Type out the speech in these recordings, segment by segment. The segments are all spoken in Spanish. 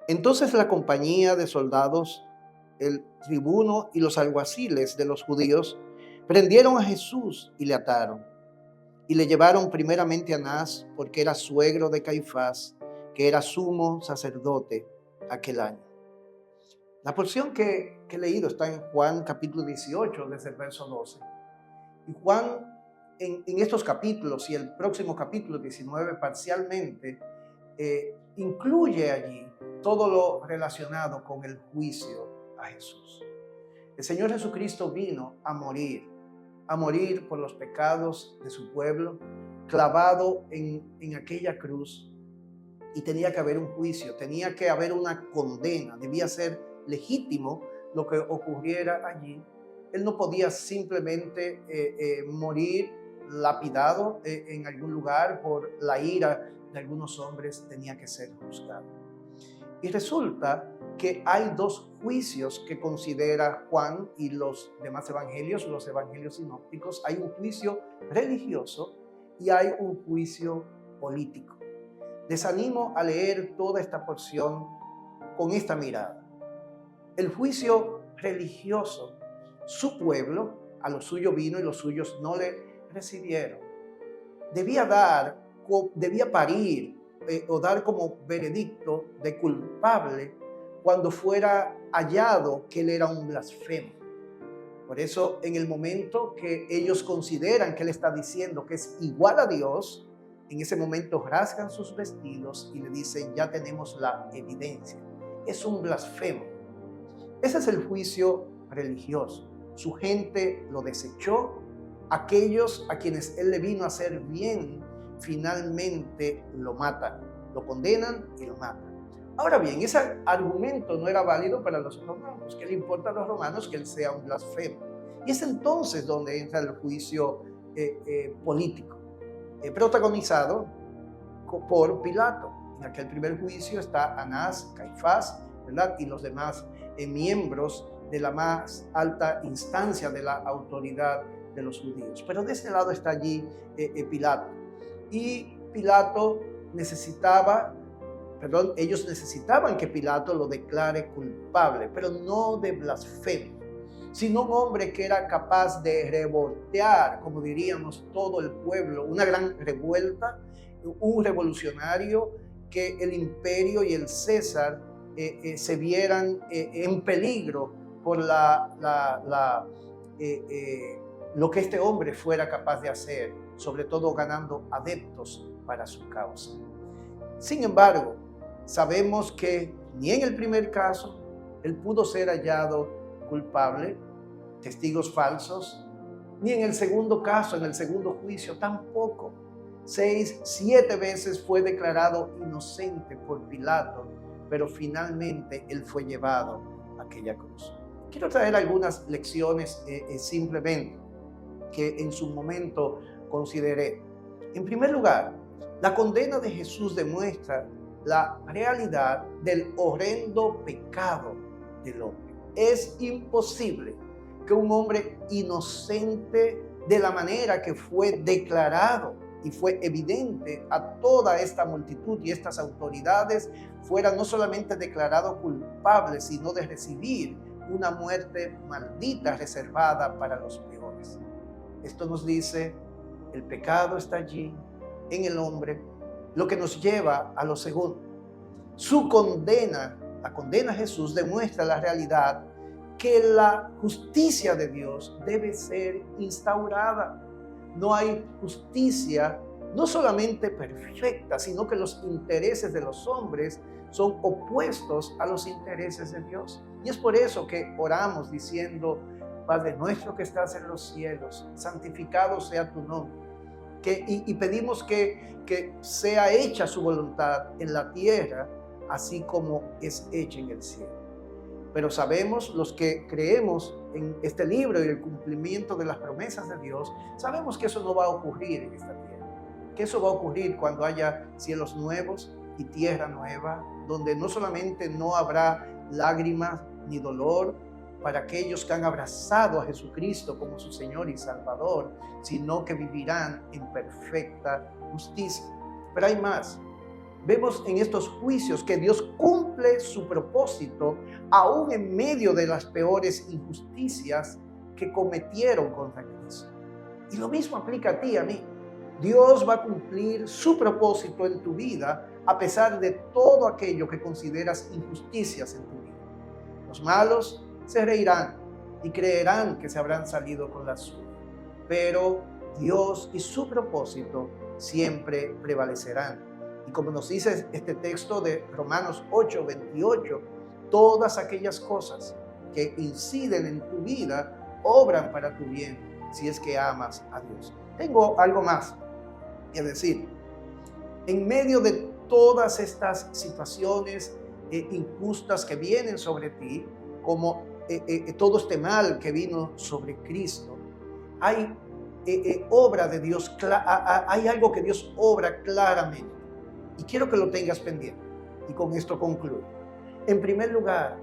Entonces la compañía de soldados, el tribuno y los alguaciles de los judíos prendieron a Jesús y le ataron. Y le llevaron primeramente a Anás, porque era suegro de Caifás, que era sumo sacerdote aquel año. La porción que he leído está en Juan capítulo 18, desde el verso 12. Y Juan, en estos capítulos y el próximo capítulo 19, parcialmente, incluye allí todo lo relacionado con el juicio a Jesús. El Señor Jesucristo vino a morir por los pecados de su pueblo, clavado en aquella cruz, y tenía que haber un juicio, tenía que haber una condena, debía ser legítimo lo que ocurriera allí. Él no podía simplemente morir lapidado en algún lugar por la ira de algunos hombres, tenía que ser juzgado. Y resulta que hay dos juicios que considera Juan y los demás evangelios, los evangelios sinópticos. Hay un juicio religioso y hay un juicio político. Les animo a leer toda esta porción con esta mirada. El juicio religioso, su pueblo, a lo suyo vino y los suyos no le recibieron. Debía parir o dar como veredicto de culpable cuando fuera hallado que él era un blasfemo. Por eso, en el momento que ellos consideran que él está diciendo que es igual a Dios, en ese momento rasgan sus vestidos y le dicen: ya tenemos la evidencia, es un blasfemo. Ese es el juicio religioso. Su gente lo desechó. Aquellos a quienes él le vino a hacer bien, finalmente lo matan, lo condenan y lo matan. Ahora bien, ese argumento no era válido para los romanos. ¿Qué le importa a los romanos que él sea un blasfemo? Y es entonces donde entra el juicio político, protagonizado por Pilato. En aquel primer juicio está Anás, Caifás, ¿verdad? Y los demás miembros de la más alta instancia de la autoridad de los judíos. Pero de ese lado está allí Pilato. Y ellos necesitaban que Pilato lo declare culpable, pero no de blasfemo, sino un hombre que era capaz de revoltear, como diríamos, todo el pueblo, una gran revuelta, un revolucionario, que el imperio y el César se vieran en peligro por lo que este hombre fuera capaz de hacer, sobre todo ganando adeptos para su causa. Sin embargo, sabemos que ni en el primer caso él pudo ser hallado culpable, testigos falsos, ni en el segundo caso, en el segundo juicio, tampoco. 7 veces fue declarado inocente por Pilato, pero finalmente él fue llevado a aquella cruz. Quiero traer algunas lecciones simplemente que en su momento consideré. En primer lugar, la condena de Jesús demuestra la realidad del horrendo pecado del hombre. Es imposible que un hombre inocente, de la manera que fue declarado y fue evidente a toda esta multitud y estas autoridades, fuera no solamente declarado culpable, sino de recibir una muerte maldita reservada para los peores. Esto nos dice: el pecado está allí en el hombre, lo que nos lleva a lo segundo. Su condena, la condena a Jesús, demuestra la realidad que la justicia de Dios debe ser instaurada. No hay justicia, no solamente perfecta, sino que los intereses de los hombres son opuestos a los intereses de Dios. Y es por eso que oramos diciendo: Padre nuestro que estás en los cielos, santificado sea tu nombre. Y pedimos que sea hecha su voluntad en la tierra, así como es hecha en el cielo. Pero sabemos, los que creemos en este libro y el cumplimiento de las promesas de Dios, sabemos que eso no va a ocurrir en esta tierra, que eso va a ocurrir cuando haya cielos nuevos y tierra nueva, donde no solamente no habrá lágrimas ni dolor para aquellos que han abrazado a Jesucristo como su Señor y Salvador, sino que vivirán en perfecta justicia. Pero hay más. vemos en estos juicios que Dios cumple su propósito aún en medio de las peores injusticias que cometieron contra Cristo. Y lo mismo aplica a ti y a mí. Dios va a cumplir su propósito en tu vida a pesar de todo aquello que consideras injusticias en tu vida. Los malos se reirán y creerán que se habrán salido con la suya, pero Dios y su propósito siempre prevalecerán. Y como nos dice este texto de Romanos 8:28, todas aquellas cosas que inciden en tu vida obran para tu bien si es que amas a Dios. Tengo algo más que decir. En medio de todas estas situaciones injustas que vienen sobre ti, como todo este mal que vino sobre Cristo, hay obra de Dios, hay algo que Dios obra claramente. Y quiero que lo tengas pendiente. Y con esto concluyo. En primer lugar,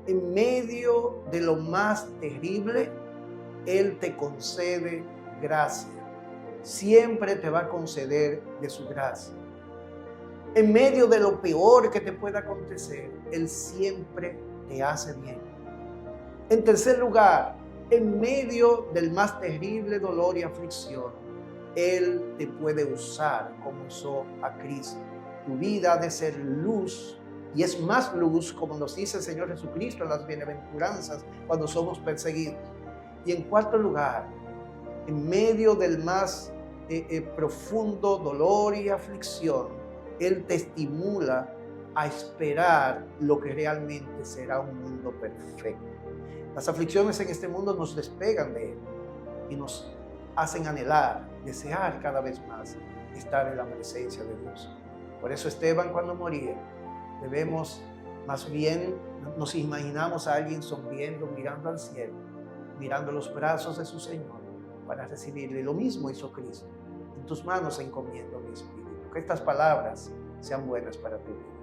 en medio de lo más terrible, Él te concede gracia. Siempre te va a conceder de su gracia. En medio de lo peor que te pueda acontecer, Él siempre te hace bien. En tercer lugar, en medio del más terrible dolor y aflicción, Él te puede usar como usó a Cristo. Tu vida ha de ser luz, y es más luz, como nos dice el Señor Jesucristo en las bienaventuranzas, cuando somos perseguidos. Y en cuarto lugar, en medio del más profundo dolor y aflicción, Él te estimula a esperar lo que realmente será un mundo perfecto. Las aflicciones en este mundo nos despegan de Él y nos hacen anhelar, desear cada vez más estar en la presencia de Dios. Por eso Esteban, cuando moría, debemos más bien, nos imaginamos a alguien sonriendo, mirando al cielo, mirando los brazos de su Señor para recibirle. Lo mismo hizo Cristo. En tus manos encomiendo mi espíritu. Que estas palabras sean buenas para tu vida.